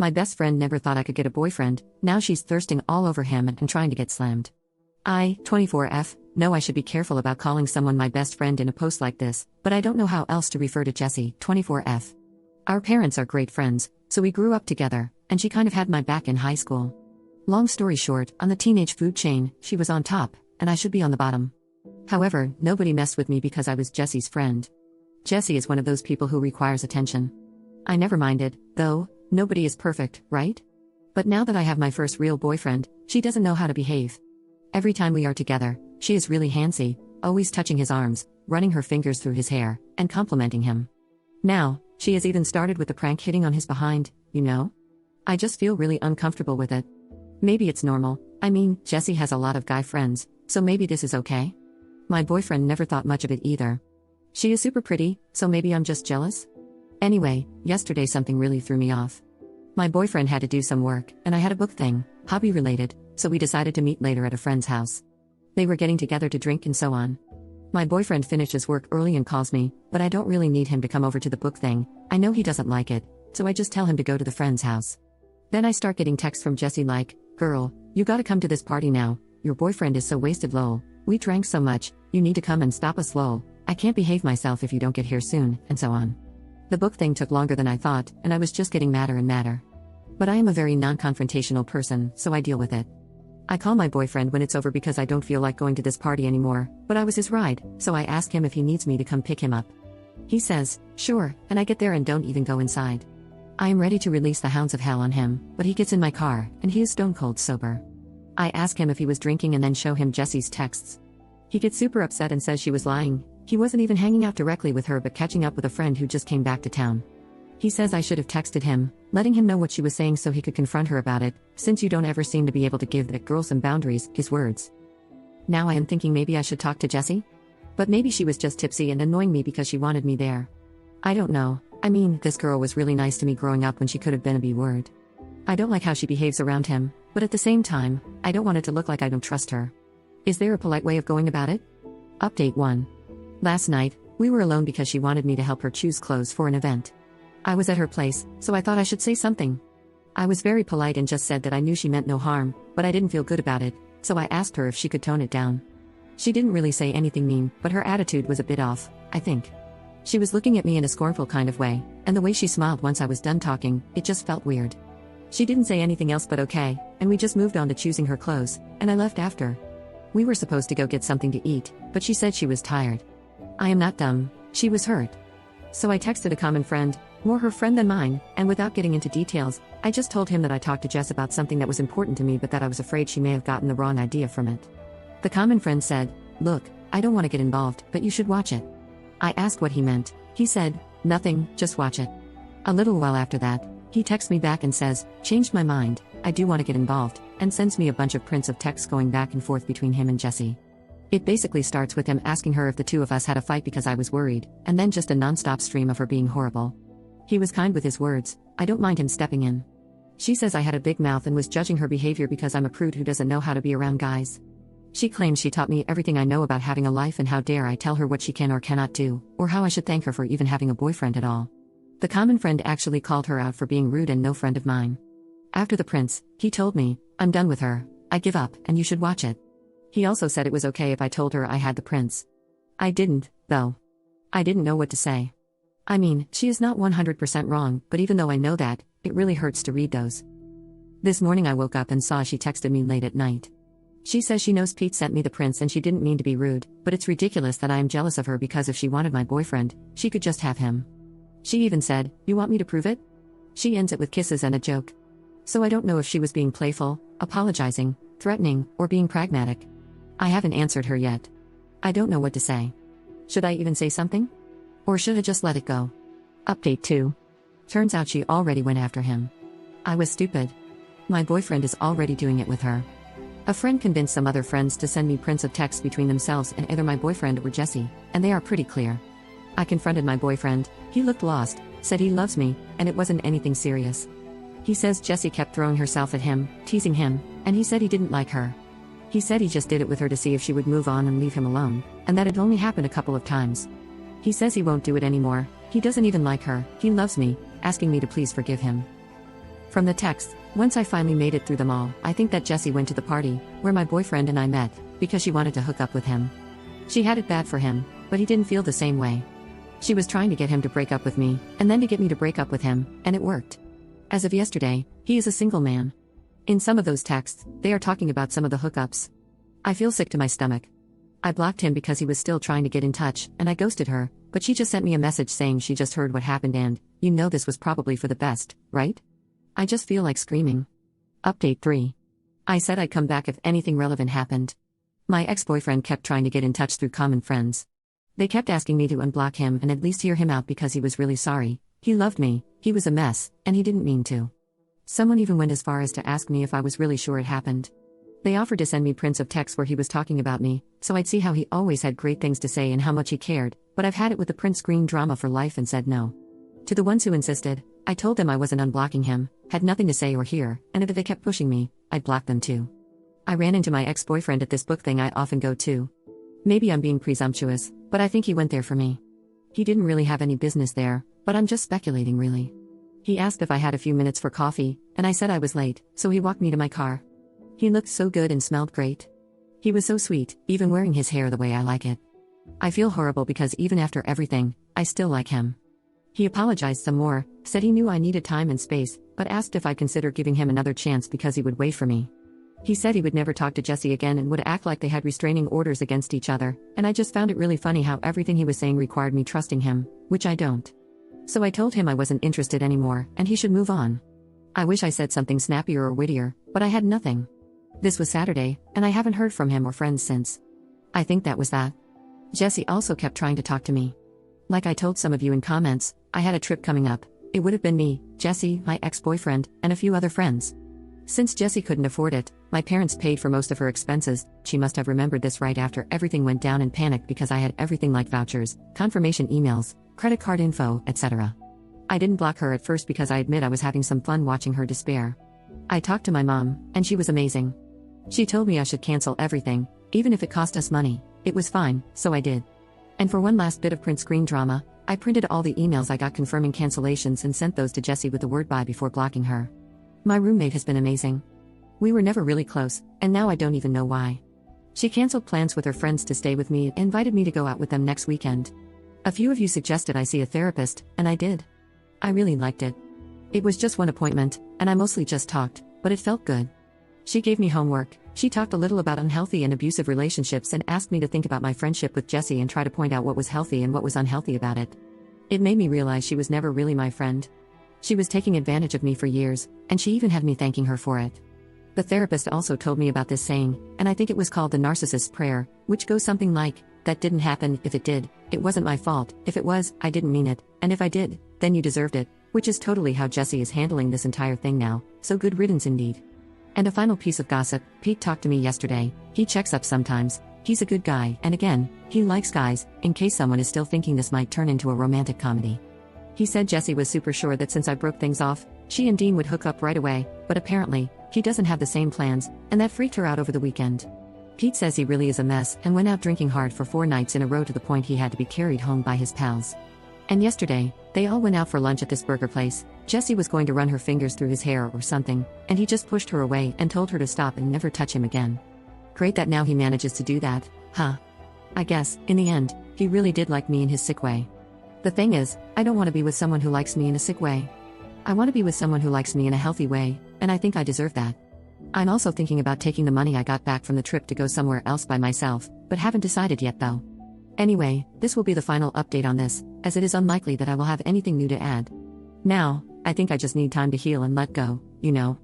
My best friend never thought I could get a boyfriend, now she's thirsting all over him and trying to get slammed. 24F, know I should be careful about calling someone my best friend in a post like this, but I don't know how else to refer to Jessie. 24F. Our parents are great friends, so we grew up together, and she kind of had my back in high school. Long story short, on the teenage food chain, she was on top, and I should be on the bottom. However, nobody messed with me because I was Jessie's friend. Jessie is one of those people who requires attention. I never minded, though, nobody is perfect, right? But now that I have my first real boyfriend, she doesn't know how to behave. Every time we are together, she is really handsy, always touching his arms, running her fingers through his hair, and complimenting him. Now, she has even started with the prank hitting on his behind, you know? I just feel really uncomfortable with it. Maybe it's normal, I mean, Jessie has a lot of guy friends, so maybe this is okay? My boyfriend never thought much of it either. She is super pretty, so maybe I'm just jealous? Anyway, yesterday something really threw me off. My boyfriend had to do some work, and I had a book thing, hobby related, so we decided to meet later at a friend's house. They were getting together to drink and so on. My boyfriend finishes work early and calls me, but I don't really need him to come over to the book thing, I know he doesn't like it, so I just tell him to go to the friend's house. Then I start getting texts from Jessie like, "Girl, you gotta come to this party now, your boyfriend is so wasted lol, we drank so much, you need to come and stop us lol, I can't behave myself if you don't get here soon," and so on. The book thing took longer than I thought, and I was just getting madder and madder. But I am a very non-confrontational person, so I deal with it. I call my boyfriend when it's over because I don't feel like going to this party anymore, but I was his ride, so I ask him if he needs me to come pick him up. He says, sure, and I get there and don't even go inside. I am ready to release the hounds of hell on him, but he gets in my car, and he is stone cold sober. I ask him if he was drinking and then show him Jessie's texts. He gets super upset and says she was lying, he wasn't even hanging out directly with her but catching up with a friend who just came back to town. He says I should have texted him, letting him know what she was saying so he could confront her about it, since you don't ever seem to be able to give that girl some boundaries, his words. Now I am thinking maybe I should talk to Jessie? But maybe she was just tipsy and annoying me because she wanted me there. I don't know, I mean, this girl was really nice to me growing up when she could have been a B-word. I don't like how she behaves around him, but at the same time, I don't want it to look like I don't trust her. Is there a polite way of going about it? Update 1. Last night, we were alone because she wanted me to help her choose clothes for an event. I was at her place, so I thought I should say something. I was very polite and just said that I knew she meant no harm, but I didn't feel good about it, so I asked her if she could tone it down. She didn't really say anything mean, but her attitude was a bit off, I think. She was looking at me in a scornful kind of way, and the way she smiled once I was done talking, it just felt weird. She didn't say anything else but okay, and we just moved on to choosing her clothes, and I left after. We were supposed to go get something to eat, but she said she was tired. I am not dumb, she was hurt. So I texted a common friend, more her friend than mine, and without getting into details, I just told him that I talked to Jess about something that was important to me but that I was afraid she may have gotten the wrong idea from it. The common friend said, look, I don't want to get involved, but you should watch it. I asked what he meant, he said, nothing, just watch it. A little while after that, he texts me back and says, changed my mind, I do want to get involved, and sends me a bunch of prints of texts going back and forth between him and Jessie. It basically starts with him asking her if the two of us had a fight because I was worried, and then just a non-stop stream of her being horrible. He was kind with his words, I don't mind him stepping in. She says I had a big mouth and was judging her behavior because I'm a prude who doesn't know how to be around guys. She claims she taught me everything I know about having a life and how dare I tell her what she can or cannot do, or how I should thank her for even having a boyfriend at all. The common friend actually called her out for being rude and no friend of mine. After the prince, he told me, I'm done with her, I give up, and you should watch it. He also said it was okay if I told her I had the prince. I didn't, though. I didn't know what to say. I mean, she is not 100% wrong, but even though I know that, it really hurts to read those. This morning I woke up and saw she texted me late at night. She says she knows Pete sent me the prince and she didn't mean to be rude, but it's ridiculous that I am jealous of her because if she wanted my boyfriend, she could just have him. She even said, you want me to prove it? She ends it with kisses and a joke. So I don't know if she was being playful, apologizing, threatening, or being pragmatic. I haven't answered her yet. I don't know what to say. Should I even say something? Or should I just let it go? Update 2. Turns out she already went after him. I was stupid. My boyfriend is already doing it with her. A friend convinced some other friends to send me prints of texts between themselves and either my boyfriend or Jessie, and they are pretty clear. I confronted my boyfriend, he looked lost, said he loves me, and it wasn't anything serious. He says Jessie kept throwing herself at him, teasing him, and he said he didn't like her. He said he just did it with her to see if she would move on and leave him alone, and that it only happened a couple of times. He says he won't do it anymore, he doesn't even like her, he loves me, asking me to please forgive him. From the texts, once I finally made it through them all, I think that Jessie went to the party, where my boyfriend and I met, because she wanted to hook up with him. She had it bad for him, but he didn't feel the same way. She was trying to get him to break up with me, and then to get me to break up with him, and it worked. As of yesterday, he is a single man. In some of those texts, they are talking about some of the hookups. I feel sick to my stomach. I blocked him because he was still trying to get in touch, and I ghosted her, but she just sent me a message saying she just heard what happened and, you know, this was probably for the best, right? I just feel like screaming. Update 3. I said I'd come back if anything relevant happened. My ex-boyfriend kept trying to get in touch through common friends. They kept asking me to unblock him and at least hear him out because he was really sorry. He loved me, he was a mess, and he didn't mean to. Someone even went as far as to ask me if I was really sure it happened. They offered to send me prints of texts where he was talking about me, so I'd see how he always had great things to say and how much he cared, but I've had it with the print screen drama for life and said no. To the ones who insisted, I told them I wasn't unblocking him, had nothing to say or hear, and if they kept pushing me, I'd block them too. I ran into my ex-boyfriend at this book thing I often go to. Maybe I'm being presumptuous, but I think he went there for me. He didn't really have any business there, but I'm just speculating really. He asked if I had a few minutes for coffee, and I said I was late, so he walked me to my car. He looked so good and smelled great. He was so sweet, even wearing his hair the way I like it. I feel horrible because even after everything, I still like him. He apologized some more, said he knew I needed time and space, but asked if I'd consider giving him another chance because he would wait for me. He said he would never talk to Jessie again and would act like they had restraining orders against each other, and I just found it really funny how everything he was saying required me trusting him, which I don't. So I told him I wasn't interested anymore, and he should move on. I wish I said something snappier or wittier, but I had nothing. This was Saturday, and I haven't heard from him or friends since. I think that was that. Jessie also kept trying to talk to me. Like I told some of you in comments, I had a trip coming up. It would have been me, Jessie, my ex-boyfriend, and a few other friends. Since Jessie couldn't afford it, my parents paid for most of her expenses. She must have remembered this right after everything went down and panicked because I had everything like vouchers, confirmation emails, credit card info, etc. I didn't block her at first because I admit I was having some fun watching her despair. I talked to my mom, and she was amazing. She told me I should cancel everything, even if it cost us money. It was fine, so I did. And for one last bit of print screen drama, I printed all the emails I got confirming cancellations and sent those to Jessie with the word bye before blocking her. My roommate has been amazing. We were never really close, and now I don't even know why. She canceled plans with her friends to stay with me and invited me to go out with them next weekend. A few of you suggested I see a therapist, and I did. I really liked it. It was just one appointment, and I mostly just talked, but it felt good. She gave me homework. She talked a little about unhealthy and abusive relationships and asked me to think about my friendship with Jessie and try to point out what was healthy and what was unhealthy about it. It made me realize she was never really my friend. She was taking advantage of me for years, and she even had me thanking her for it. The therapist also told me about this saying, and I think it was called the narcissist's prayer, which goes something like, "That didn't happen. If it did, it wasn't my fault. If it was, I didn't mean it. And if I did, then you deserved it," which is totally how Jessie is handling this entire thing now, so good riddance indeed. And a final piece of gossip, Pete talked to me yesterday. He checks up sometimes. He's a good guy, and again, he likes guys, in case someone is still thinking this might turn into a romantic comedy. He said Jessie was super sure that since I broke things off, she and Dean would hook up right away, but apparently, he doesn't have the same plans, and that freaked her out over the weekend. Pete says he really is a mess and went out drinking hard for 4 nights in a row to the point he had to be carried home by his pals. And yesterday, they all went out for lunch at this burger place. Jessie was going to run her fingers through his hair or something, and he just pushed her away and told her to stop and never touch him again. Great that now he manages to do that, huh? I guess, in the end, he really did like me in his sick way. The thing is, I don't want to be with someone who likes me in a sick way. I want to be with someone who likes me in a healthy way, and I think I deserve that. I'm also thinking about taking the money I got back from the trip to go somewhere else by myself, but haven't decided yet though. Anyway, this will be the final update on this, as it is unlikely that I will have anything new to add. Now, I think I just need time to heal and let go, you know.